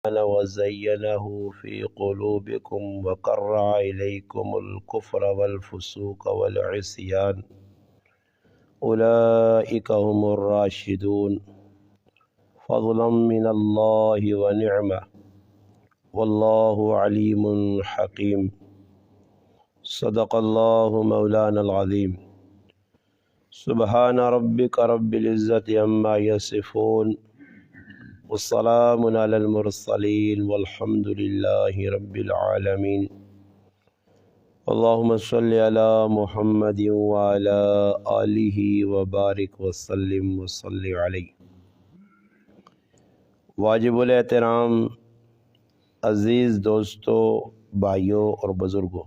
وزينه في قلوبكم وكره إليكم الكفر والفسوق والعصيان أولئك هم الراشدون فضلا من الله ونعمة والله عليم حكيم صدق الله مولانا العظيم سبحان ربك رب العزة عما يصفون والسلام على المرسلين والحمد لله رب العالمين اللهم صل على محمد وعلى آله وبارك وسلم وصل عليه۔ واجب الاحترام عزیز دوستو، بھائیوں اور بزرگوں،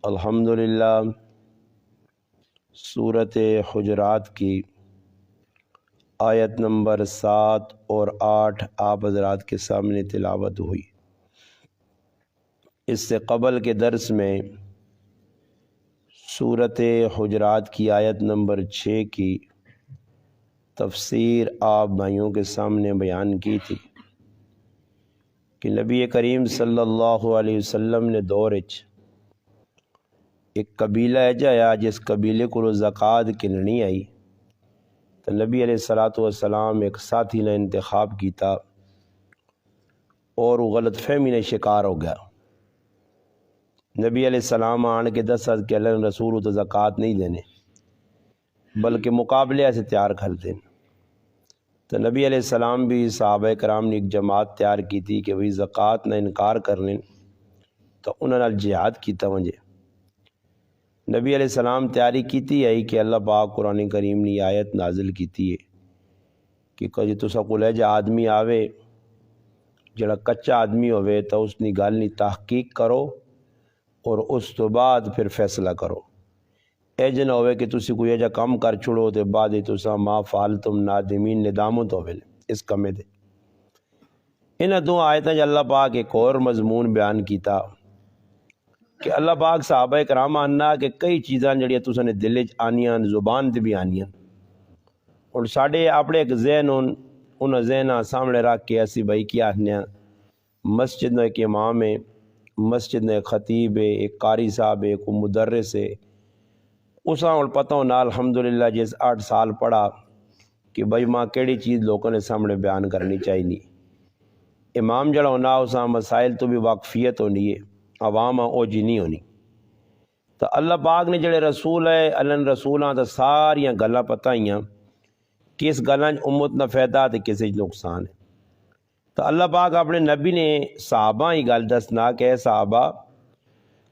الحمدللہ سورۃ حجرات کی آیت نمبر 7 اور 8 آپ حضرات کے سامنے تلاوت ہوئی۔ اس سے قبل کے درس میں سورۃ حجرات کی آیت نمبر 6 کی تفسیر آپ بھائیوں کے سامنے بیان کی تھی کہ نبی کریم صلی اللہ علیہ وسلم نے دور ایک قبیلہ ہے جایا جس قبیلے کو زکوٰۃ کننی آئی تو نبی علیہ السلام ایک ساتھی نے انتخاب کیتا اور وہ غلط فہمی نے شکار ہو گیا۔ نبی علیہ السلام آن کے دس کہ اللہ رسول تو زکوٰۃ نہیں دینے بلکہ مقابلے سے تیار کرتے ہیں۔ تو نبی علیہ السلام بھی صحابہ کرام نے ایک جماعت تیار کی تھی کہ وہی زکوٰۃ نہ انکار کرنے تو انہوں نے جہاد کی توجہ۔ نبی علیہ السلام تیاری کیتی ہے کہ اللہ پاک قرآن کریم نے آیت نازل کیتی ہے کہ کجے تسا کول جا آدمی آوے جڑا کچا آدمی ہوئے تو اس نے گل نہیں تحقیق کرو اور اس تو بعد پھر فیصلہ کرو۔ اے جن ہوئے کہ تسی کوئی جا کام کر چھوڑو تو بعد تسا ما فعلتم نادمین ندامت ہوئے اس کمے دے۔ انہاں دو آیتیں اللہ پاک ایک اور مضمون بیان کیتا کہ اللہ پاک صحابہ کرام آنا کہ کئی چیزاں جڑیاں تساں نے دل وچ آنیاں زبان تے بھی آنیاں اور ساڈے اپنے ایک ذہن انہاں ذہناں سامنے رکھ کے اسی بھائی کیا آخنے مسجد میں ایک امام ہے، مسجد میں ایک خطیب ہے، ایک قاری صاحب ہے، کوئی مدرس ہے، اساں اور پتہ ہونا الحمدللہ جس 8 سال پڑھا کہ بھائی ماں کیڑی چیز لوگوں نے سامنے بیان کرنی چاہیے۔ امام جڑا ہونا اساں مسائل تو بھی واقفیت ہونی ہے، عوام او جی نہیں ہونی۔ تو اللہ پاک نے جڑے رسول ہے اللہ نے رسولاں تو ساریاں گلاں پتہ ہیاں کس گلاں امت نہ فائدہ تے کسے نقصان ہے۔ تو اللہ پاک اپنے نبی نے صحابہ ہی گل دسنا کہ اے صحابہ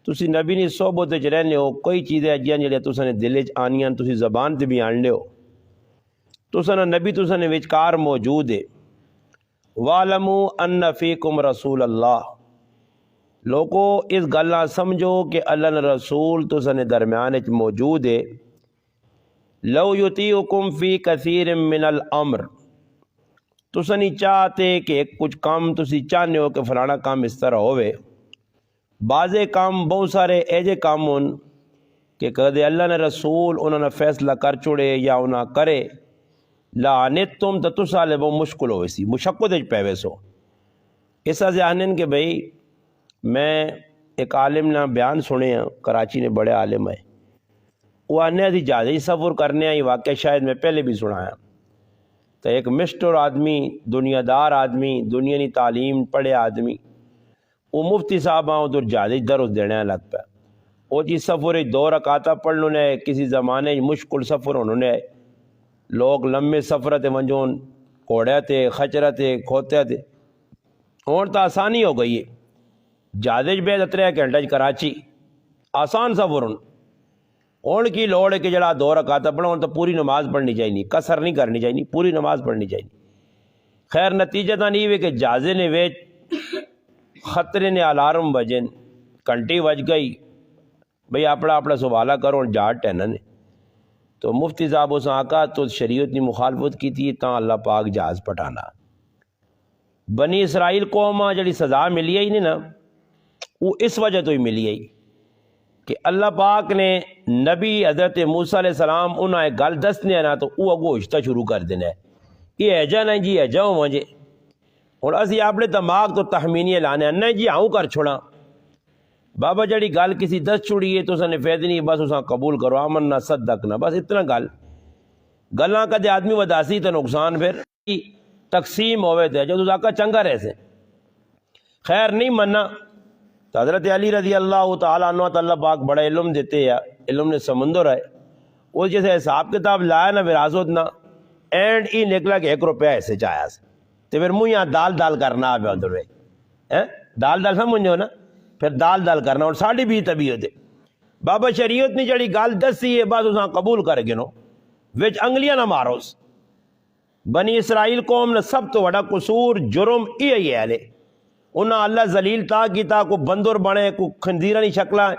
تسی نبی نے صحبت وچ رہنے ہو، کوئی چیزیں اجیاں جڑیاں تساں نے دل وچ آنیاں تسی زبان تے بھی آن لے ہو، تساں نبی تساں نے وچکار موجود ہے۔ وَاعْلَمُوا أَنَّ فِيكُمْ رَسُولَ اللَّهِ، لوگو اس گلاں سمجھو کہ اللہ نے رسول تساں نے درمیان وچ موجود ہے۔ لو یطیعکم فی کثیر من الامر، تساں نہیں چاہتے کہ کچھ کام تسی چاہنے ہو کہ فلانا کام اس طرح ہوئے، بعضے کام بہت سارے ایجے کام ہون کہ کدے اللہ نے رسول انہوں نے فیصلہ کر چھوڑے یا انہاں کرے لعنتم تو تساں لے بہت مشکل ہوئے سی، مشقت وچ پے ویسو۔ اس سے آنن کہ بھئی میں ایک عالم نہ بیان سنے ہیں، کراچی نے بڑے عالم ہے، وہ آنے دی جہازی سفر کرنے ہیں، یہ واقعہ شاید میں پہلے بھی سنایا۔ تو ایک مسٹر آدمی، دنیا دار آدمی، دنیا کی تعلیم پڑھے آدمی، وہ مفتی صاحب ادھر جہازی درس دینے لگ پہ، وہ جی سفر 2 رکعتاں پڑھنے نے کسی زمانے مشکل سفر ہونے نے، لوگ لمبے سفر تے ونجون گھوڑے تے خچرے تے کھوتے تے، ہون تو آسانی ہو گئی ہے، جہاز بے 3 گھنٹے کراچی آسان سفر ہون کی لوڑ ہے کہ جڑا 2 رکعتاں پڑھو تو پوری نماز پڑھنی چاہیے، قصر نہیں کرنی چاہیے، پوری نماز پڑھنی چاہیے۔ خیر نتیجہ تو نہیں ہوئے کہ جہازے نے ویچ خطرے نے الارم بجن گھنٹی بج گئی، بھئی اپنا سوالہ کرو جہاز ٹہنن، تو مفتی صاحب اس آقا تو شریعت نے مخالفت کی تھی تاں اللہ پاک جہاز پٹانا۔ بنی اسرائیل قوم جڑی سزا ملی ہی نہیں نا، وہ اس وجہ تو ہی ملی ہے کہ اللہ پاک نے نبی حضرت موسیٰ علیہ السلام انہاں ایک گل دسنے نا تو وہ اگو اشتہ شروع کر دینا ہے، یہ ایجا نہیں جی ایجا ہو مجھے اور اسی اپنے دماغ تو تخمینی لانے نہیں جی آؤں کر چھوڑا بابا جڑی گل کسی دس چھڑی ہے تو اسا نے فائدہ نہیں بس اسا قبول کرو آمنا صدقنا بس اتنا گلاں کدے آدمی وداسی تو نقصان پھر تقسیم ہوئے تھے جو تساں کا چنگا رہ سے خیر نہیں مننا تو حضرت علی رضی اللہ تعالیٰ عنہ اللہ پاک بڑا علم دیتے یا علم نے سمندر ہے وہ جیسے حساب کتاب لایا نا وراثت نا اینڈ ای نکلا کہ 1 روپیہ ایسے چاہیا سے تو پھر منہ یہاں دال کرنا آپ ادھر دال سمجھو نا پھر دال کرنا اور ساڑھی بھی طبیعت ہے بابا شریعت نے جڑی گال دسی ہے بس اساں قبول کر گنو وچ انگلیاں نہ ماروس بنی اسرائیل قوم نے سب تو بڑا قصور جرم یہ ہے لے انہاں اللہ ذلیل تا کیتا کو بندر بنے کو خنزیرہ نہیں شکلا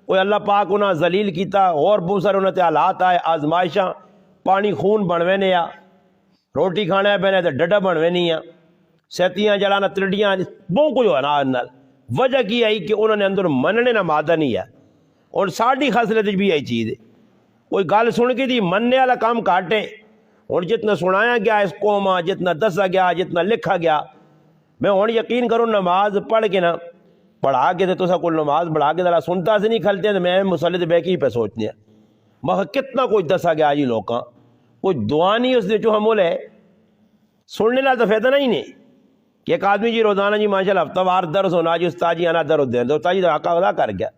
کوئی اللہ پاک انہاں ذلیل کیتا اور بہت سارے انہاں تے حالات آئے آزمائشاں پانی خون بنوے نے یا روٹی کھانے پہنے تے ڈڈا بنوے نہیں یا سیتیاں جلانا ترڈیاں بہت کچھ ہوا نا نال وجہ کی آئی کہ انہوں نے اندر مننے نہ مادہ نہیں ہے اور ساڑھی خاصلت بھی یہی چیز ہے کوئی گل سن کے دی مننے والا کام کاٹے اور جتنا سنایا گیا اس قوم جتنا دسا گیا جتنا لکھا گیا میں ہوں یقین کروں نماز پڑھ کے نا پڑھا کے تو کوئی نماز پڑھا کے ذرا سنتا سے نہیں کھلتے تو میں مسلط بہ کے ہی پہ سوچنے ہیں مگر کتنا کوئی دسا گیا جی لوکاں کوئی دعا نہیں اس نے جو حمل ہے سننے لا تو فائدہ نہیں نے کہ ایک آدمی جی روزانہ جی ماشاءاللہ ہفتہ وار درس ہونا جی استاد جی آنا درس دیں تو استاد جی حق ادا کر گیا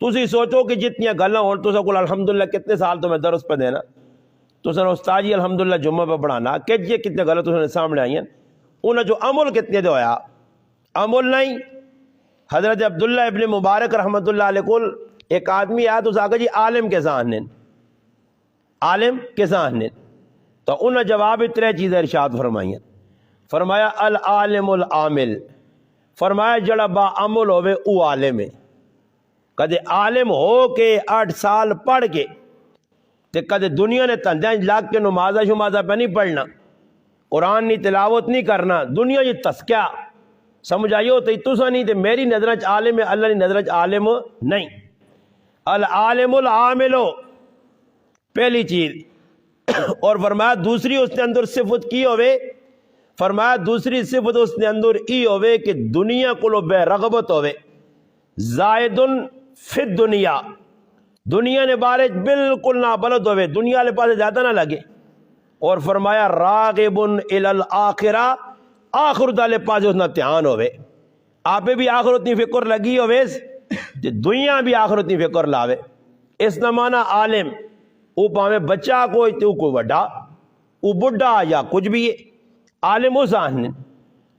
تسی سوچو کہ جتنی گلاں ہون تو کو الحمدللہ کتنے سال تو میں درس پہ دینا تو سن استاد جی الحمدللہ جمعہ پہ پڑھانا کہ یہ کتنے غلط تو سامنے آئی ہیں انہیں جو عمل کتنے دے ہویا عمل نہیں حضرت عبداللہ ابن مبارک رحمت اللہ علیہ کل ایک آدمی آیا تو ساکہ جی عالم کے ذہن عالم کے ذہن تو انہیں جواب 3 چیزیں ارشاد فرمائی ہیں فرمایا العالم العامل فرمایا جڑا با عمل ہوئے او عالم ہے کدے عالم ہو کے 8 سال پڑھ کے تے کدے دنیا نے تندیاں لاگ کے نمازہ شمازہ پہ نہیں پڑھنا قرآن نہیں تلاوت نہیں کرنا دنیا یہ تسکیہ سمجھ آئیو تو سا نہیں تے میری نظرچ عالم ہے اللہ کی نظرچ عالم نہیں العالم العامل پہلی چیز اور فرمایا دوسری اس نے اندر صفت کی ہوئے فرمایا دوسری صفت اس نے اندر ای ہوئے کہ دنیا کو بے رغبت ہوئے زائدن فی الدنیا دنیا نے بارے بالکل نہ بلد ہوئے دنیا لے پاس زیادہ نہ لگے اور فرمایا راغب الی الاخرہ آخرت والے پاس اتنا دھیان ہوئے آپ بھی آخرت اتنی فکر لگی ہوئے دنیا بھی آخرت اتنی فکر لاوے اس نہ مانا عالم او پاویں بچہ کوئی تو کوئی وڈا او بڈھا یا کچھ بھی عالم اس آہن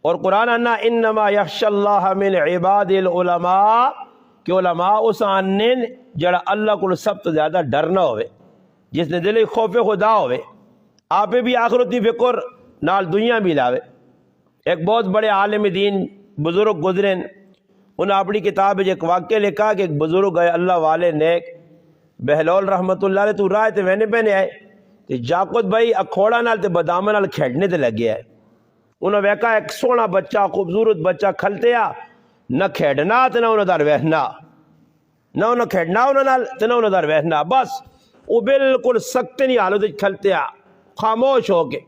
اور قرآن انا انما یخشى اللہ من عباد العلماء کہ علماء اس آہن جڑا اللہ کو سب تو زیادہ ڈرنا ہوئے جس نے دل خوف خدا ہوئے آپ بھی آخرت کی فکر نال دنیا بھی لاوے ایک بہت بڑے عالم دین بزرگ گزرے انہوں نے اپنی کتاب ایک واقعہ لکھا کہ ایک بزرگ گئے اللہ والے نیک بہلول رحمت اللہ علیہ تو رائے تے وینے پہنے آئے تے جاکت بھائی اکھوڑا نال تے بدامہ نال کھیڑنے تے لگے آئے انہوں نے ویکا ایک سونا بچہ خوبصورت بچہ کھلتے آ نہ کھیڑنا تے نہ انہوں دار ویہنا نہ انہوں کھیڑنا انہوں نال تے نہ انہوں دار ویہنا بس وہ بالکل سکتے نہیں حالت کھلتے آ خاموش ہو کے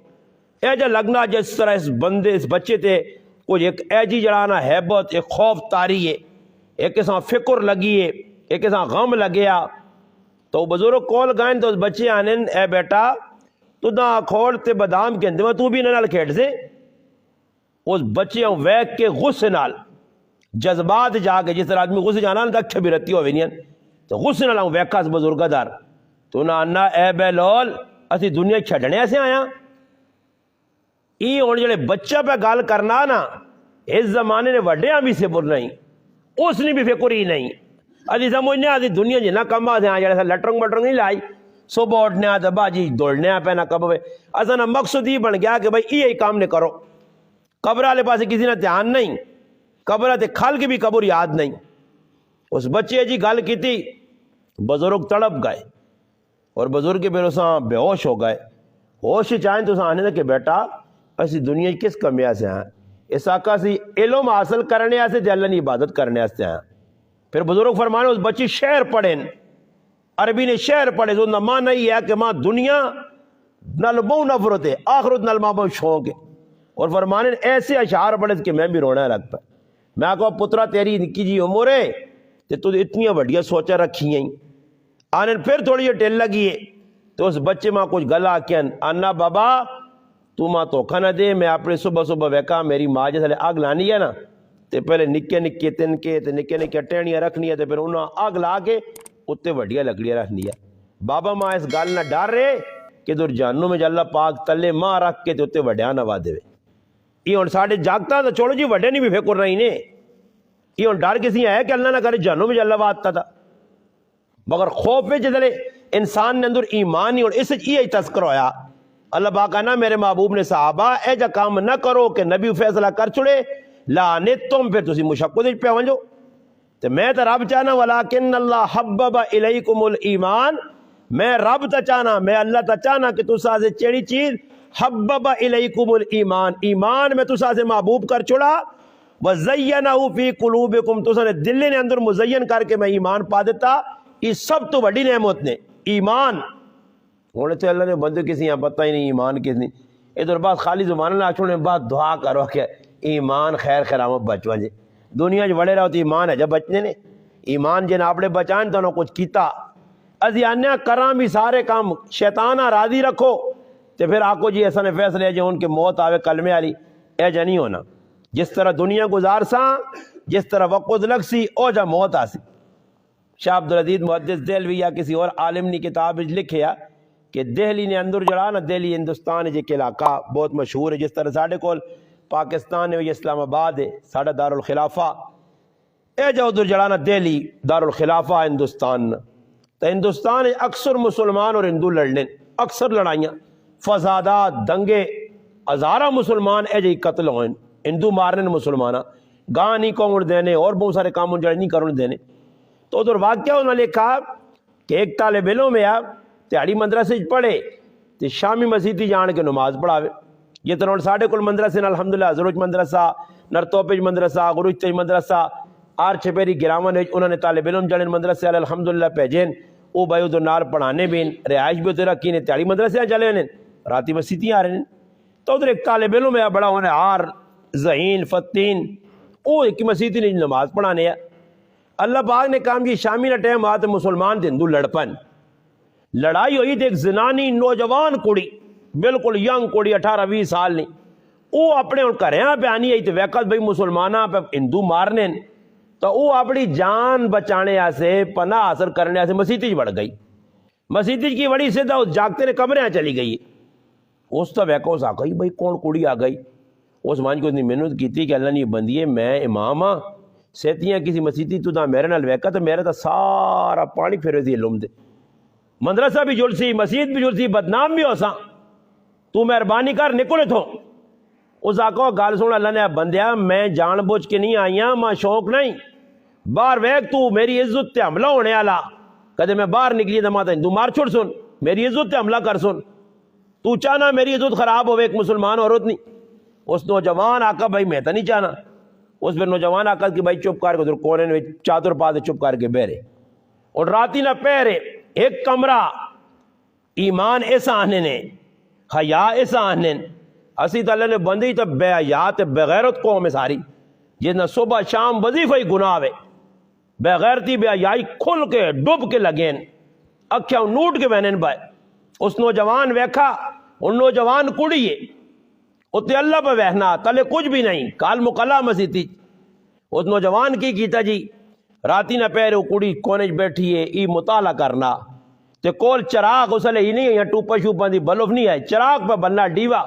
اے جا لگنا جس طرح اس بندے اس بچے تے کوئی ایک ایجی جڑانا حیبت ایک خوف تاری ہے ایک کساں فکر لگی ہے ایک کساں غم لگیا تو بزرگ کول گائن تو اس بچے آنن اے بیٹا تو نہ کھوڑ تے بادام کے اندر تو بھی نال کھیڑ سے اس بچے ہوں ویک کے غصے نال جذبات جا کے جس طرح آدمی غصے جانا نا دکھے بھی رتی ہوئے نہیں تو غصے نال ہوں ویکا اس بزرگہ دار تو نہ آنا اے بیلول اسی دنیا چھڑنے سے آیا ای ہون جڑے بچہ پہ گال کرنا نا اس زمانے نے وڈیاں بھی سے بر نہیں اس نے بھی فکر ہی نہیں ادھی سمجھنے آدھی دنیا جنا کما سے آیا جڑے لٹرنگ بٹرنگ نہیں لائی صبح اٹھنے آتا باجی دوڑنے آ پہنا کب ہوئے اصلا مقصد ہی بن گیا کہ بھائی یہی کام نے کرو قبر والے پاس کسی نے دھیان نہیں قبر تے کھل کے بھی قبر یاد نہیں اس بچے جی گل کی تھی بزرگ تڑپ گئے اور بزرگ کے بیروساں بے ہوش ہو گئے ہوش چاہیں تو آنے تھے کہ بیٹا ایسی دنیا کس کمیا سے ہیں اس آقا سی علم حاصل کرنے سے تے اللہ نے عبادت کرنے سے ہیں پھر بزرگ فرمانے اس بچی شعر پڑھیں عربی نے شعر پڑھے تو نہ ماں نہیں ہے کہ ماں دنیا نال بہو نفرت ہے آخرت نال ماں بہو شوق ہے اور فرمانے ایسے اشعار پڑھے کہ میں بھی رونا لگ پا. میں کہا پترا تیری نکی جی عمر ہے تے تو اتنی بڑھیا سوچا رکھی ہیں. آنے پھر تھوڑی جی ٹل لگی ہے تو اس بچے ماں کچھ گلا کیا آنا بابا تو ماں دھوکھا نہ دے. میں اپنے صبح صبح ویکا میری ماں جیسے اگ لانی ہے نا تے پہلے نکے نکے تنکے تے نکے نکے ٹہنیاں رکھنی ہے تے پھر انہاں اگ لا کے اتنے وڈیاں لکڑیاں رکھنی ہے. بابا ماں اس گل نہ ڈر رہے کہ در جہنم میں اللہ پاک تلے ماں رکھ کے تے اتنے وڈیا نوا دے. یہ ہوں ساڈے جاگتا تو چھوڑو جی وڈے نہیں بھی فکر رہی نے. یہ ہوں ڈر کسی ہے کہ اللہ نہ کرے جہنم میں اللہ واسطہ تھا. مگر خوف میں جدلے انسان نے اندر ایمان نہیں اور اس یہ تذکر ہویا. اللہ پاک کہنا میرے محبوب نے صحابہ اے جا کام نہ کرو کہ نبی فیصلہ کر چھڑے لانے تم پھر تسی مشقت پہ ونجو. تو میں تو رب چاہنا ولیکن اللہ حبب الیکم الایمان. میں رب تا چاہنا میں اللہ تا چاہنا کہ تسا سے چیڑی چیز حبب الیکم الایمان ایمان میں تسا سے محبوب کر چھڑا وزینہ فی قلوبکم تسا نے دل نے اندر مزین کر کے میں ایمان پا دیتا. یہ سب تو بڑی نعمت نے ایمان. ہونے تو اللہ نے بندے کسی یہاں پتہ ہی نہیں ایمان کس نہیں. ادھر بات خالی زبان اللہ چھوڑنے بعد دعا کرو کہ ایمان خیر خیرامت بچوا جے. دنیا جو بڑے رہو تو ایمان ہے جب بچنے نے ایمان جن آپ نے بچائیں تو انہوں کچھ کیتا ازیانیاں کراں بھی سارے کام شیطانہ راضی رکھو تو پھر آکو جی ایسا نے فیصلے ہے جو ان کے موت آوے کلمے والی اے جا نہیں ہونا. جس طرح دنیا گزار سا جس طرح وقت لگ سی او جا موت آسی. شاہ عبدالعزیز محدث دہلوی یا کسی اور عالم نے کتاب لکھیا کہ دہلی نے اندر جڑا نا دہلی ہندوستان جے کے علاقہ بہت مشہور ہے. جس طرح ساڑھے کول پاکستان ہے اسلام آباد ہے ساڑھا دارالخلافہ اے جا ادھر جڑا نا دہلی دارالخلافہ ہندوستان. تو ہندوستان اکثر مسلمان اور ہندو لڑنے اکثر لڑائیاں فسادات دنگے ہزارہ مسلمان اے جی قتل ہوئے ہندو مارنے مسلمانہ گاہ نہیں کون دینے اور بہت سارے کام جڑے نہیں کرنے دینے. تو ادھر واقعہ انہوں نے لکھا کہ ایک طالب علم میں آپ تیاری مدرسے پڑھے تو شامی مسیتی جان کے نماز پڑھاوے. یہ طرح ساڑھے کل مدرسے الحمدللہ زروج مدرسہ نرتوپج مدرسہ غروج تیج مدرسہ آر چھپیری گراون انہوں نے طالب علم جڑے مدرسے الحمدللہ پیجین او بھائی ادھر نال پڑھانے بھی رہائش بھی ادھر رکھی نے تیاری مدرسے چلے نے راتی مسیتیں آ رہے ہیں. تو ادھر ایک طالب علم ہے بڑا ہونے آر ذہین فتین او ایک مسیتی نے نماز پڑھانے ہے. اللہ پاک نے کام کی شامی نہ ٹائم آتے مسلمان ہندو لڑپن لڑائی ہوئی تھی ایک زنانی نوجوان کڑی بالکل ینگ کڑی 18-20 سال نہیں وہ اپنے ان گھریاں پہ آنی آئی تو ویکت بھائی مسلمانہ پہ ہندو مارنے تو وہ اپنی جان بچانے سے پناہ حاصل کرنے سے مسیتی بڑھ گئی. مسیتی کی بڑی سیدھا اس جاگتے نے کمرے چلی گئی. اس تو ویکا اس آگئی بھائی کون کڑی آ گئی اس مان کو اتنی محنت کی تھی کہ اللہ نہیں بندی ہے میں امام ہاں سیتیاں کسی مسیتی تو میرے نال ویکا تو میرے تو سارا پانی پھیرے تھی لم دے مدرسہ بھی جل سی مسجد بھی جل سی بدنام بھی ہو سا تو مہربانی کر نکلے تھو. اس آقا گال سن اللہ نے بندیا میں جان بوجھ کے نہیں آئی ہاں ماں شوق نہیں باہر ویک تو میری عزت تے حملہ ہونے والا کدے میں باہر نکلی تو ماتا ہندو مار چھوڑ سن میری عزت تے حملہ کر سن تو چاہنا میری عزت خراب ہوئے ایک مسلمان عورت نہیں. اس نوجوان آقا بھائی میں تو نہیں چاہنا. اس پھر نوجوان آقا کہ بھائی چپ کر کے کونے میں چادر پا دے چپ کر کے بہرے اور راتی نہ پہرے ایک کمرہ ایمان ایسا آنے نے حیا ایسا آنے اسی تعالیٰ نے بندی تو بے حیات بغیرت قوم ہے ساری جس نہ صبح شام وظیفہ ہی گناہ ہے بغیرتی بے حیائی کھل کے ڈب کے لگین اکھیاں نوٹ کے بہنین بھائی. اس نوجوان ویکھا ان نوجوان کڑی ہے اتنے اللہ پہ وہنا تلے کچھ بھی نہیں کال مکلا مسیتی. اس نوجوان کی کیتا جی راتی نہ پہرے وہ کڑی کونج بیٹھی ہے ای مطالعہ کرنا تے کول چراغ اسلے ہی نہیں ہے ٹوپا شوپا دی بلوف نہیں ہے چراغ پہ بننا ڈیوا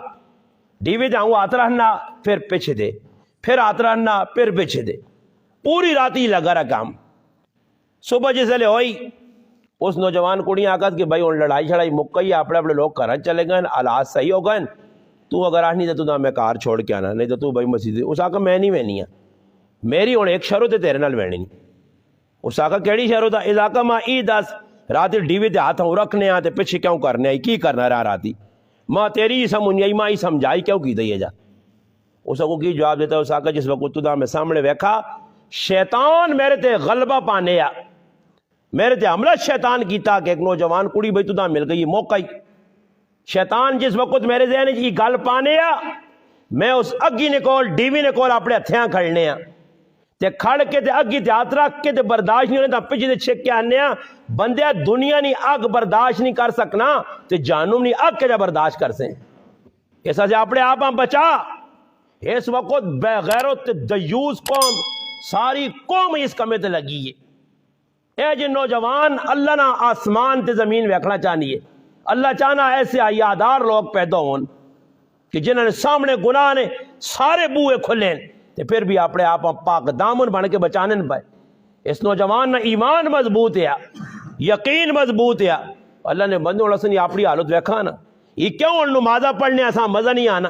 ڈیوے تے ہوں ہاتھ رہنا پھر پیچھے دے پھر ہاتھ رہنا پھر پیچھے دے پوری راتی لگا رہا کام. صبح جسے ہوئی اس نوجوان کڑی آکت کہ بھائی ان لڑائی چھڑائی مک گئی اپنے اپنے لوگ کرن چلے گئے حالات صحیح ہو گئے تو اگر آ نہیں تو میں کار چھوڑ کے آنا نہیں تو بھائی مسجد اس آکا میں نہیں وینی ہے میری ہوں ایک شروع تے تیرے نال وینی نہیں. اس آکا کیڑی شروع تھا علاقہ ماں ای دس راتی ڈیوی تے ہاتھ ہوں رکھنے آتے پیچھے کیوں کرنے آئی کی کرنا رہا راتی ماں تیری ہی سمجھائی ماں ہی سمجھائی کیوں کی دئیے جا. اس کو کی جواب دیتا ہے اس آکا جس وقت تو میں سامنے ویکھا شیطان میرے تے غلبہ پانے آ میرے تے حملہ شیطان کیتا کہ ایک نوجوان کڑی بھئی تو مل گئی موقع ہی شیطان جس وقت میرے ذہن کی گل پانے آ میں اس اگی نے کول ڈی وی نے کول اپنے ہتھیاں کھڑنے ہیں تے کھڑ کے تے اگی تے ہاتھ رکھ کے تے برداشت نہیں ہونے تا پیچھے تے چھک کے آنے ہیں بندے دنیا نہیں اگ برداشت نہیں کر سکنا تے جہنم نہیں اگ کے جا برداشت کر سیں ایسا سے اپنے آپ بچا. اس وقت بے غیرت دیوس قوم ساری قوم اس کمے تے لگی ہے. اے جن نوجوان اللہ نہ آسمان تے زمین ویکھنا چاہنی ہے. اللہ چاہنا ایسے حیادار لوگ پیدا ہون کہ جنہوں نے سامنے گناہ نے سارے بوئے کھلیں تے پھر بھی اپنے آپ پاک دامن بن کے بچانے نہ پائے. اس نوجوان نہ ایمان مضبوط ہے یقین مضبوط ہے. اللہ نے بندوں نے اپنی حالت ویکھا نا یہ کیوں نمازہ پڑھنے ایسا مزہ نہیں آنا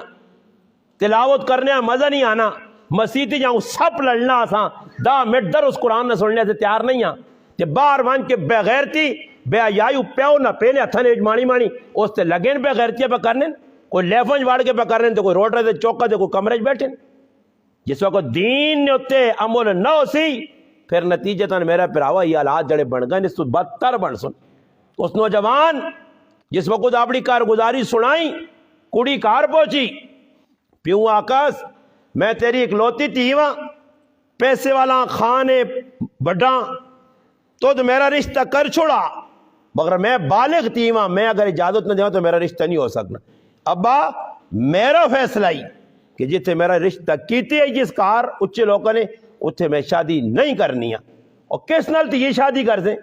تلاوت کرنے مزہ نہیں آنا مسیتی جاؤں سب لڑنا آساں 10 منٹ در اس قرآن نہ سننے سے تیار نہیں ہاں کہ بار وان کے بے غیرتی بے حیائی پیو نہ پینے ہتھا نے مانی مانی اس تے لگیں بے غیرتی پہ کرنے کوئی لیفنج واڑ کے پہ کرنے تو کوئی روڈ رہے چوکا دے کوئی کمرے بیٹھے. جس وقت دین نے اتے عمل نہ ہو سی پھر نتیجہ تن میرا پراوا یہ حالات جڑے بن گئے اس تو بدتر بن سن. اس نوجوان جس وقت اپنی کارگزاری سنائی کڑی کار پہنچی پیوں آکاس میں تیری اکلوتی تھی وہاں پیسے والا خانے بڑا تو میرا رشتہ کر چھوڑا مگر میں بالغ تھی وہاں میں اگر اجازت نہ دوں تو میرا رشتہ نہیں ہو سکنا. ابا میرا فیصلہ ہی کہ جتنے میرا رشتہ کیتے ہے جس کار اچھے لوگوں نے اتنے میں شادی نہیں کرنی ہے. اور کس نال تھی یہ شادی کر دیں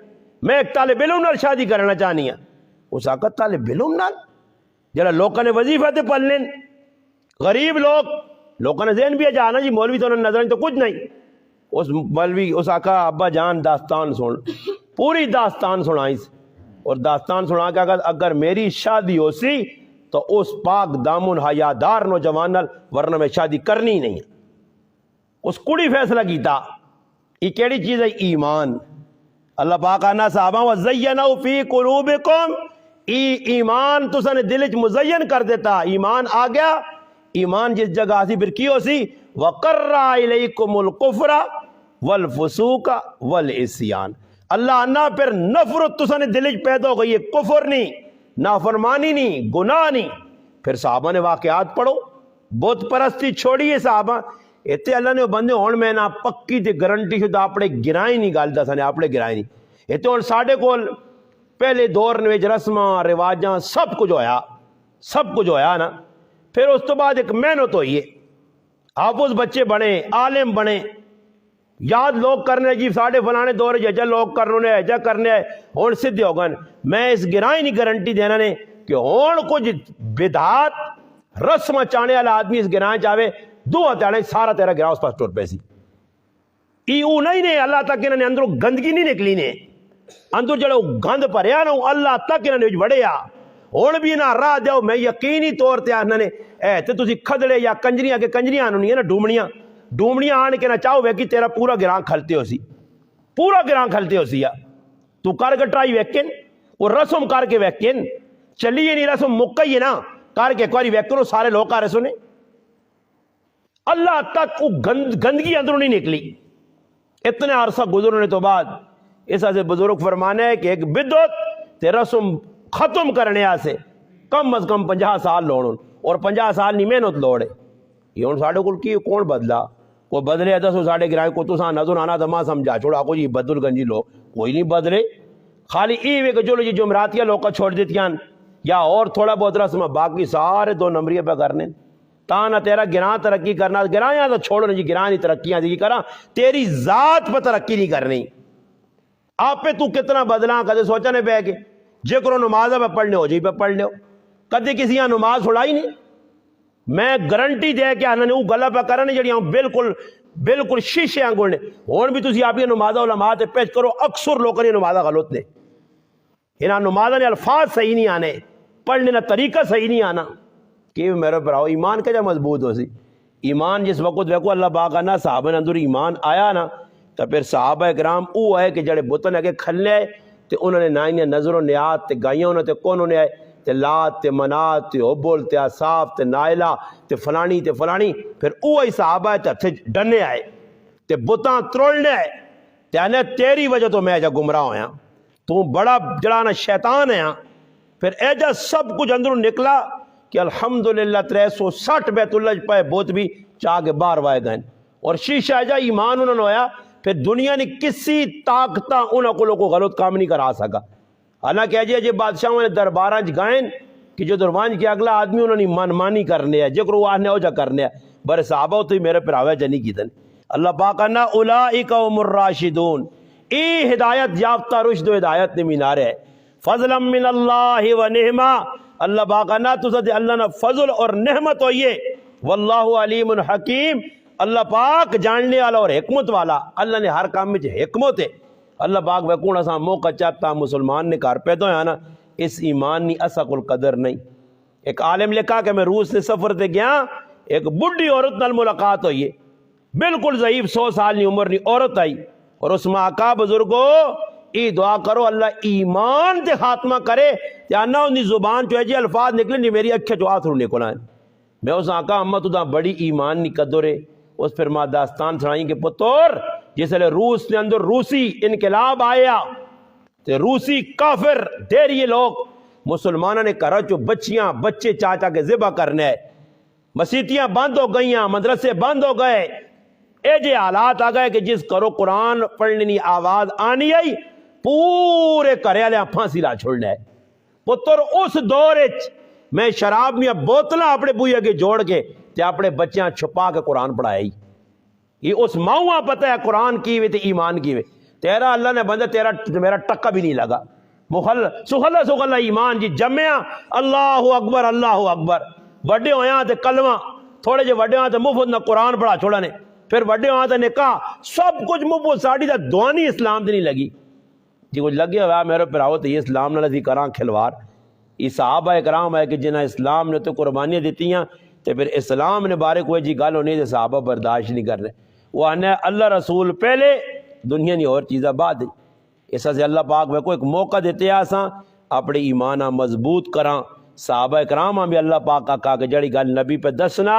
میں ایک طالب علم نال شادی کرنا چاہنی ہے. اس آقا طالب علم نال جڑا لوگوں نے وظیفہ تے پڑھ لیں غریب لوگوں نے ذہن بھی جانا جی مولوی تو انہوں نے نظر تو کچھ نہیں. اس مولوی اس آقا ابا جان داستان سن پوری داستان سنائی اور داستان سنا کے اگر میری شادی ہو سی تو اس پاک دامن حیادار نوجوان نال ورنہ میں شادی کرنی ہی نہیں ہے. اس کڑی فیصلہ کیتا یہ کیڑی چیز ہے ایمان. اللہ پاک آنا صحابہ وَزَيَّنَهُ فِي قُلُوبِكُمْ ایمان تو سنے دل وچ مزین کر دیتا. ایمان آ گیا ایمان جس جگہ سی پھر کی ہو سی وَقَرَّ إِلَيْكُمُ الْكُفْرَ وَالْفُسُوقَ وَالْعِصْيَانَ اللہ انا پھر نفرت تو سنے دل وچ پیدا ہو گئی ہے کفر نہیں نافرمانی نہیں گناہ نہیں. پھر صحابہ نے واقعات پڑھو بت پرستی چھوڑی ہے صحابہ اتنے اللہ نے بندے ہون میں نہ پکی تے گارنٹی شدہ اپنے گرائیں نہیں گالتا سنے اپنے گرائیں نہیں اتنے ہون ساڑھے کول پہلے دور نے رسماں رواجاں سب کچھ ہویا نا. پھر اس تو بعد ایک محنت ہوئی ہے حافظ بچے بنے عالم بنے یاد لوگ کرنے جی ساڑھے فلانے دور ججا لوگ کرنے ایجا کرنے ہون سدھے ہو گئے. میں اس گرائیں نہیں گارنٹی دینا نے کہ ہون کچھ بدعات رسم چانے والا آدمی اس گرائیں چاہے دو ہتھیڑے سارا تیرا گراہ اس پاس ٹور پیسی ایو نہیں نے اللہ تک انہوں نے اندروں گندگی نہیں نکلی نے اندر جڑو گند پریا نا اللہ تک انہوں نے وڑیا ہون بھی نہ راہ دیو. میں یقینی طور تے انہوں نے اے تے تسی کھدڑے یا کنجریاں کے کنجریاں انہوں نہیں ہے نا ڈومڑیاں آن کے نہ چاہو وے کہ تیرا پورا گراہ کھلتے ہو سی پورا گراہ کھلتے ہو سی یا تو کر کے ٹرائی ویکن وہ رسم کر کے ویکن چلیے نہیں رسم مکئی ہے نا کر کے ایک باری ویکن سارے لوگ آ رہے سنے اللہ تک وہ گندگی اندروں نہیں نکلی. اتنے عرصہ گزرنے تو بعد اس سے بزرگ فرمانے ہے کہ ایک بدعت تے رسم ختم کرنے سے کم از کم 50 سال لوڑن اور 50 سال نہیں محنت لوڑے. یہ ہوں ساڑھے کل کی کون بدلا کوئی بدلے دسو ساڑھے گرائے کو تساں نظر آنا تو ماں سمجھا چھوڑا کو جی بدل گنجی لو کوئی نہیں بدلے خالی ایوے کہ چلو جی جمعراتیاں لوگ کا چھوڑ دیتیاں یا اور تھوڑا بہت رسم باقی سارے 2 نمبریہ پہ کرنے تانا تیرا گراں ترقی کرنا گراں تو چھوڑو جی گراں نہیں ترقیاں دی کرا تیری ذات پہ ترقی نہیں کرنی. آپ پہ تو کتنا بدلاں کدے سوچا نہیں پہ کہ جے کرو نماز پہ پڑھنے ہو جی پہ پڑھ لو کدے کسی یہاں نماز چھوڑائی نہیں. میں گارنٹی دے کہ انہوں نے وہ گلا پہ کرنے جڑیاں بالکل شیشے آنگوڑنے ہون بھی تسی آپ یہ نمازہ علماء تے پیش کرو اکثر لوگوں نے نمازہ غلط نے انہاں نمازہ نے الفاظ صحیح نہیں آنے پڑھنے نہ طریقہ صحیح نہیں آنا. کہ میرے پراؤ ایمان کے جا مضبوط ہو سی ایمان جس وقت دیکھو اللہ پاک آنا صحابہ نے اندر ایمان آیا نا تو پھر صحابہ اکرام او ہے کہ جڑے بتن ہے کہ کھلنے آئے تے انہوں نے نائنیاں نظر و نیات تے گائیاں انہوں تے کون انہیں آئے تے لات تے منات تے حبل تے اصاف تے نائلہ تے فلانی پھر او ہی صحابہ تے ہتھے ڈنے آئے تے بتاں ترولنے آئے تے آنے تیری وجہ تو میں جا گمراہ ہویا تو بڑا جڑانا شیطان ہے. پھر ایجا سب کچھ اندروں نکلا کہ الحمدللہ 360 بیت اللہ پہ بوت بھی چاہ کے باہر وائے گئے اور شیشہ جا ایمان انہوں نے ہویا پھر دنیا نے کسی طاقتہ انہوں کو غلط کام نہیں کرا سکا. حالانکہ اجے بادشاہوں نے درباراں گائیں کہ جو دروانج کے اگلا آدمی انہوں نے من مانی کرنے ہے جکر وہ آنے ہو جا کرنے ہے برے صحابہ تو ہی میرے پراوے جنی کی تن. اللہ پاک کہنا اولئک هم الراشدون ای ہدایت یافتہ رشد و ہدایت نے مینارے ہے. فضلا من اللہ و نعمہ اللہ پاک کہنا تو ساتھ اللہ نے فضل اور نعمت ہوئیے. واللہ علیم حکیم اللہ پاک جاننے والا اور حکمت والا. اللہ نے ہر کام میں حکمت ہے. اللہ پاک ویکون اساں موقع چاہتا مسلمان نے کار پیدا ہویا نا اس ایمان نی اسا کل قدر نہیں. ایک عالم لکھا کہ میں روس سے سفر تے گیا ایک بڈھی عورت نال ملاقات ہوئی ہے بالکل ضعیف 100 سال نی عمر نی عورت آئی اور اس میں آقا بزرگو ای دعا کرو اللہ ایمان تے خاتمہ کرے یا نہ ان دی زبان جو ہے جی الفاظ نکلے نہیں میری اکھے جو آتھرو نکل آئیں. میں اس آقا امت دا بڑی ایمان نی قدر ہے. اس پھر ماں داستان سنائیں کہ پتور جس لئے روس نے اندر روسی انقلاب آیا تے روسی کافر دیری لوگ مسلمانوں نے کرا جو بچیاں بچے چاچا کے ذبح کرنے ہیں مسیتیاں بند ہو گئیاں مدرسے بند ہو گئے اے جے حالات آ گئے کہ جس کرو قرآن پڑھنے نی آواز آنی آئی پورے کرے لیا پھانسی لا چھوڑنا ہے. پتر اس دور میں شراب میں بوتلہ اپنے بویا کے جوڑ کے تے اپنے بچیاں چھپا کے قرآن پڑھائی. یہ اس ماؤں پتہ ہے قرآن کی ہوئے تے ایمان کی ہوئے تیرا اللہ نے بندہ تیرا میرا ٹکا بھی نہیں لگا. سخلا ایمان جی جمعیاں اللہ اکبر اللہ اکبر وڈے ہویاں تے کلمہ تھوڑے جے وڈے ہویاں تے مفت نہ قرآن پڑھا چھوڑا نے پھر وڈے ہویاں تے نکاح سب کچھ مفت ساڑی تے دوانی اسلام تے نہیں لگی. جی کچھ لگے ہوا میرے پراؤ تے یہ اسلام نہ لذی کراں کھلوار. یہ صحابہ اکرام ہے کہ جنہیں اسلام نے تو قربانیاں دیتی ہیں تے پھر اسلام نے بارے کوئی جی گل ہونی تے صحابہ برداشت نہیں کر رہے. وہ آنے اللہ رسول پہلے دنیا نہیں اور چیزیں بعد. اس سے اللہ پاک میں کو ایک موقع دیتے ہیں آساں اپنے ایمانہ مضبوط کراں. صحابہ اکرام بھی اللہ پاک کا کہا کہ جڑی گل نبی پہ دسنا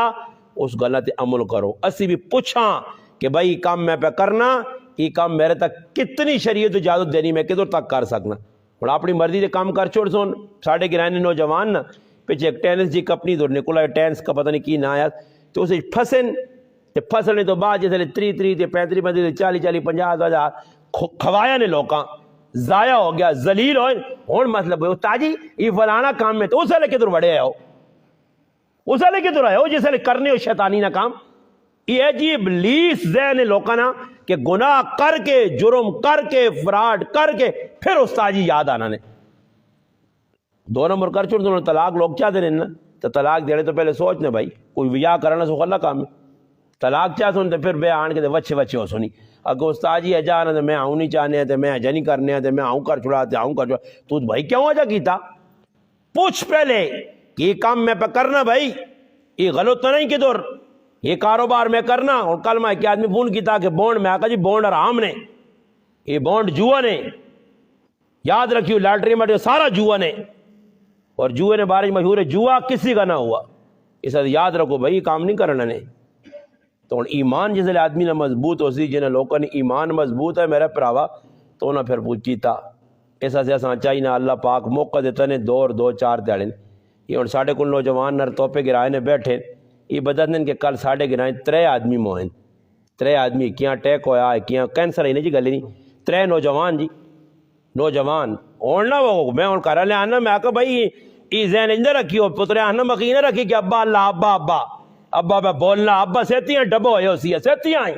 اس گلہ تے عمل کرو. اسی بھی پوچھاں کہ بھائی کام میں پہ کرنا یہ کام میرے تک کتنی شریعت اجازت دینی میں کدھر تک کر سکنا. اور اپنی مرضی سے کام کر چھوڑ سون. ساڑھے گرانے نوجوان نا پیچھے ایک ٹینس جی کپنی دور نکلا ٹینس کا پتہ نہیں کی نہ آیا تو اسے پھسن تے پھسنے تو بعد جیسے 30 تے 35 تے 40 50 کھوایا نے لوکاں ضائع ہو گیا ذلیل ہوئے. اور مطلب ہے تاجی یہ فلانا کام میں تو اسے لے کے دور بڑے آئے ہو اسے لے کے دور آئے ہو جیسے کرنے ہو شیطانی نہ کام. یہ ہے ابلیس ذہن لوکانا کہ گناہ کر کے جرم کر کے فراڈ کر کے پھر استاجی یاد آنا نے 2 نمبر کر چھوڑ دونوں طلاق لوگ کیا دے نا تو طلاق دینے تو پہلے سوچنے بھائی کوئی ویاہ کرنا سو اللہ کام ہے. طلاق چاہ سنتے پھر بے آن کے وچے ہو سنی اگر استاجی ہے جانا تو میں آؤں نہیں چاہنے تے میں اجا نہیں کرنے تے میں آؤں کر چھڑا تے آؤں کر چھڑا تو بھائی کیوں اجا کیتا پوچھ پہلے کہ یہ کام میں پہ کرنا بھائی یہ غلط تو نہیں کہ دور یہ کاروبار میں کرنا. اور کل میں کہ آدمی فون کیتا کہ بونڈ میں آقا جی بونڈ حرام نے یہ بونڈ جوا نے یاد رکھیو لاٹری میں سارا جوا نے اور جوئے نے بارے مشہور ہے جوا کسی کا نہ ہوا. اس سے یاد رکھو بھائی یہ کام نہیں کرنا نے. تو ایمان جس آدمی نے مضبوط ہو سی جنہیں لوگوں نے ایمان مضبوط ہے میرا پراوا تو انہیں پھر پوچھیتا ایسا سے ایسا چاہیے نہ اللہ پاک موقع دیتا نے 2-4 دیڑیں یہ اور ساڑھے کل نوجوان نر توپے گرائے نے بیٹھے یہ بدن کہ کل ساڑھے گرائیں 3 آدمی موہن 3 آدمی کیاں ٹیک ہویا ہے کیاں کینسر ہی نہیں جی گلی نہیں 3 نوجوان جی نوجوان اور نہ وہ میں ان کرا لے آنا میں آکا بھائی یہ ذہن اندر رکھی ہو پترے آنا مقینہ رکھی کہ ابا اللہ ابا ابا ابا میں بولنا ابا سیتیاں ڈبو ہوئے ہو سی سیتیاں آئیں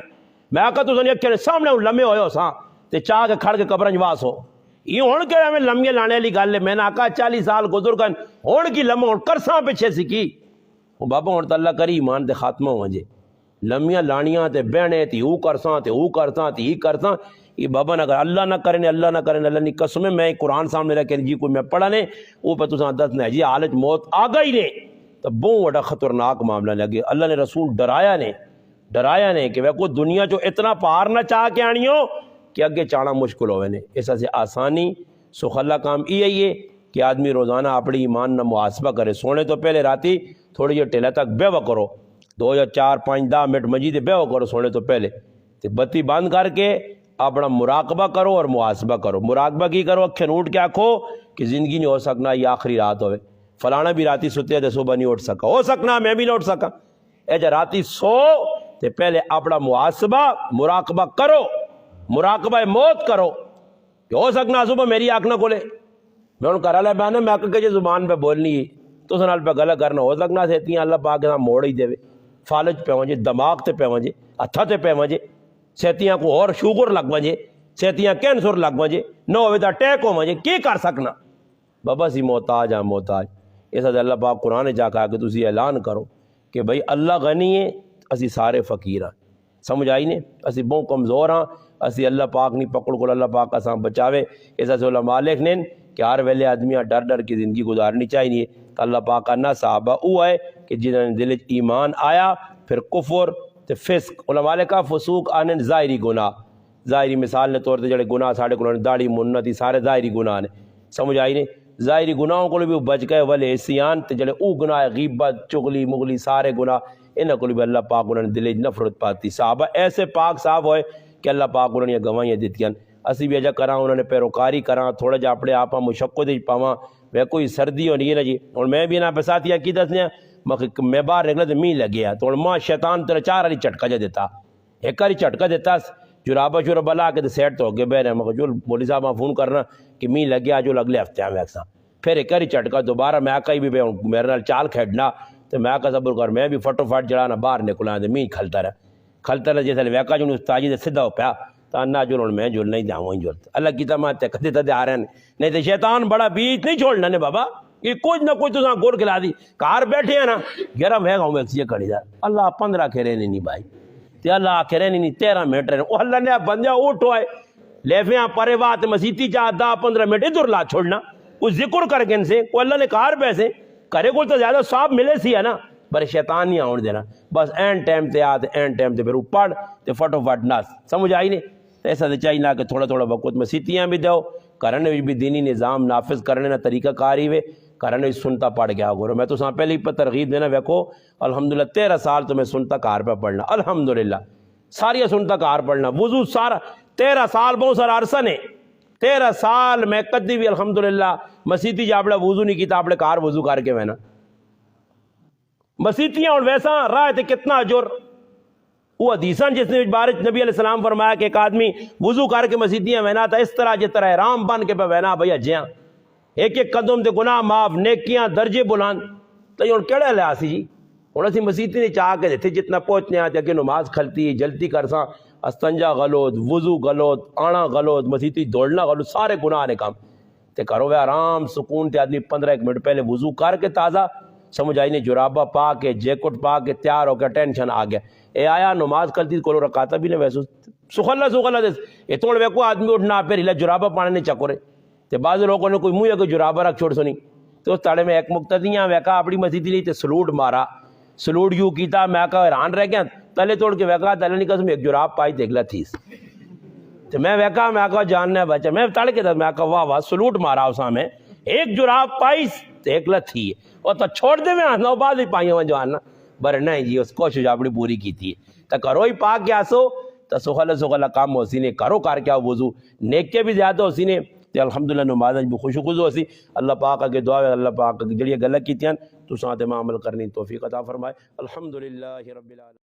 میں آکا تو سنی اکھے سامنے لمے ہوئے ہو ساں تے چاہ کے کھڑ کے قبرنج واس ہو یہ ہون کے ہمیں لمحے لانے والی گل ہے میں نے آکا 40 سال گزر گئے ہون کی لمحہ ہون کرساں پیچھے سیکھی وہ بابا ہون تو اللہ کری ایمان تے خاتمہ ہو جے لمحیاں لانیاں تے بہنے تے او کرساں تے او کرساں تے ہی کرساں یہ بابا نہ کر اللہ نہ کرنے اللہ نہیں قسم میں قرآن سامنے رکھ کے جی کوئی میں پڑھا نے وہ پہ تساں دس نے جی حالت موت آ گئی نے تو بہت بڑا خطرناک معاملہ لگے. اللہ نے رسول ڈرایا نے کہ وہ کوئی دنیا جو اتنا پار نہ چاہ کے آنی ہو کہ اگے چانا مشکل ہوئے نے. ایسا سے آسانی سخلا کام یہ ہے کہ آدمی روزانہ اپنی ایمان نہ محاسبہ کرے. سونے تو پہلے راتی تھوڑی جی ٹیلہ تک بیوہ کرو 2 یا 4 5 10 منٹ مجید بیوہ کرو سونے تو پہلے بتی بند کر کے اپنا مراقبہ کرو اور محاسبہ کرو. مراقبہ کی کرو اکھیں نوٹ کے آکھو کہ زندگی نہیں ہو سکنا یہ آخری رات ہوئے فلانا بھی راتی ستے تے صبح نہیں اٹھ سکا، ہو سکنا میں بھی نہ اٹھ سکا، اے جا راتی سو تے پہلے اپنا محاسبہ مراقبہ کرو، مراقبہ موت کرو کہ ہو سکنا صبح میری آنکھ نہ کھولے، میں ان کر لے بہن میں کہ زبان پہ بولنی ہے تو سنال پہ غلط کرنا، ہو سکنا سیتیاں اللہ پاک کے موڑ ہی دے، فالج پہ ونجے، دماغ تے پہ ونجے، ہتھا تے پہ ونجے، سیتیاں کو اور شوگر لگ ونجے، سیتیاں کینسر لگ ونجے، نہ ہوئے تو اٹیک ہو ونجے، کی کر سکنا؟ بابا سی محتاج ہاں محتاج۔ اس لیے اللہ پاک قرآن جا کہا کہ تسی اعلان کرو کہ بھئی اللہ غنی ہے، اسی سارے فقیر ہاں، سمجھ آئی نے، اسی بہت کمزور ہاں، اسی اللہ پاک نہیں پکڑ کو اللہ پاک اساں بچاوے۔ اس سے علماء لکھنے کہ ہر ویلے آدمی ڈر ڈر کی زندگی گزارنی چاہیے۔ کہ اللہ پاک کا نہ صحابہ وہ ہے کہ جنہوں نے دل ایمان آیا پھر کفر تے فسق، علماء نے کہا فسوق آنے ظاہری گناہ، ظاہری مثال نے طور تے جڑے گناہ ساڑے کو داڑھی منتی سارے ظاہری گناہ نے، سمجھ آئی نے، ظاہری گناہوں کو بھی بچ گئے، ولے عصیان تے جڑے او گناہ غیبت چغلی مغلی سارے گناہ انہاں کو بھی اللہ پاک انہوں نے دل نفرت پاتی۔ صحابہ ایسے پاک صاحب ہوئے کہ اللہ پاک انہوں نے گواہیاں دیتیاں، اسی بھی اجا کراں انہوں نے پیروکاری کراں، تھوڑا جا اپنے آپ مشقت پاواں، میں کوئی سردی ہونی ہے نا جی، اور میں بھی نہ بساتیا کی دسنے میں باہر نکلا تو می لگیا تو ماں شیطان تیرا چار والی جھٹکا جا دیتا، ایک والی جھٹکا دیتا جرابہ شرابہ لا کے تو سیٹ تو ہو کے بہرے میں جو مولوی صاحب فون کرنا کہ می لگیا جو اگلے ہفتے میں ایکساں، پھر ایک والی جھٹکا دوبارہ میں آکا ہی بھی میرے نال چال کھیڈنا تو میں آکا صبر کر میں بھی فٹو فٹ جڑانا باہر نکلا تو می کھلتا رہا جیسے ویکا جو استاجی دے سدھا ہو پیا تو نہ جڑ میں جڑ نہیں جاؤں وہیں جڑتا اللہ کی تمام کدے تدے آ رہے ہیں، نہیں تو شیطان بڑا بیچ نہیں چھوڑنا نے بابا، یہ کچھ نہ کچھ تو گور کھلا دی کار بیٹھے ہیں نا گرا میں گاؤں میں یہ کھڑی دا اللہ 15 کھیرے نہیں بھائی تے اللہ کھیرے نہیں 13 منٹ رہے او اللہ نے بندہ اٹھو ہے لیفیاں پرے بات مسیتی چاہ 10-15 منٹ ادھر لا چھوڑنا کچھ ذکر کر کے ان سے کو اللہ نے کار پیسے کرے کو تو زیادہ صاحب ملے سی ہے نا، پر شیطان نہیں آن دینا، بس این ٹائم تے آتے این ٹائم تے پھر پڑھ تے فٹو فٹ ناس، سمجھ آئی نہیں؟ ایسا تو چاہیے نہ کہ تھوڑا تھوڑا وقت مسیتیاں بھی دو کرنے بھی دینی نظام نافذ کرنے نہ طریقہ کاری وے کرنے سنتا پڑھ گیا گورو میں تو ساں پہلے ہی پر ترغیب دینا ویکھو الحمدللہ 13 سال تو میں سنتا کار پہ پڑھنا الحمدللہ ساری سنتا کار پڑھنا وضو سارا 13 سال بہت سارا عرصہ نے 13 سال میں کدی بھی الحمدللہ مسیتی جا اپنا وضو نہیں کیتا اپنے کار وضو کر کے میں نا مسیتیاں اور ویسا راہ تے کتنا اجر وہ حدیثاں جس نے بارش نبی علیہ السلام فرمایا کہ ایک آدمی وضو کر کے مسیتیاں وینا تھا اس طرح جس طرح احرام بن کے پہ وینا بھیا جیاں ایک ایک قدم تے گناہ معاف نیکیاں درجے بلند تو یہ کہڑے لیا سی جی ہوں اسی مسیتی نے چاہ کے دیتے جتنا پہنچنے آتے کہ نماز کھلتی جلدی کرساں استنجا غلط وضو غلط آنا غلط مسیتی دوڑنا غلط سارے گناہ نے کام تے کرو گے آرام سکون تے آدمی 15 منٹ پہلے وضو کر کے تازہ سمجھ آئی نہیں جرابہ پا کے جیکٹ پا کے تیار ہو کے ٹینشن آ گیا اے آیا نماز کلتی کو رکاتا بھی نہیں ویسو سخلا دے یہ توڑ ویکو آدمی اٹھنا پھر ہلا جرابہ پانے نہیں چکورے تے بعض لوگوں نے کوئی منہ کے جرابہ رکھ چھوڑ سنی تو اس تاڑے میں ایک مقتدیاں ویکا اپنی مسجد لی تے سلوٹ مارا سلوٹ یوں کیتا میں کہا حیران رہ گیا تلے توڑ کے ویکا تلے نہیں قسم ایک جراب پائی دیکھ لا تھیس تو میں ویکا میں کہا جاننا ہے بچہ میں تڑ کے تھا میں کہا واہ واہ سلوٹ مارا اسا میں ایک جراب پائی دیکھ لا تھی اور تو چھوڑ دے میں آنا بعد ہی پائیوں میں جواننا بر نہیں جی اس کوشش اپنی پوری کی تھی تو کرو ہی پاک کیا سو تو سخلا کام ہو سی نے کرو کر کیا وضو نیک کے بھی زیادہ ہو سی نے تے الحمدللہ نماز بھی خوش ہو سی اللہ پاک کے دعا اللہ پاک جڑی گل کیتیاں تو ساتھ میں عمل کرنی توفیق عطا فرمائے الحمدللہ رب العالمین۔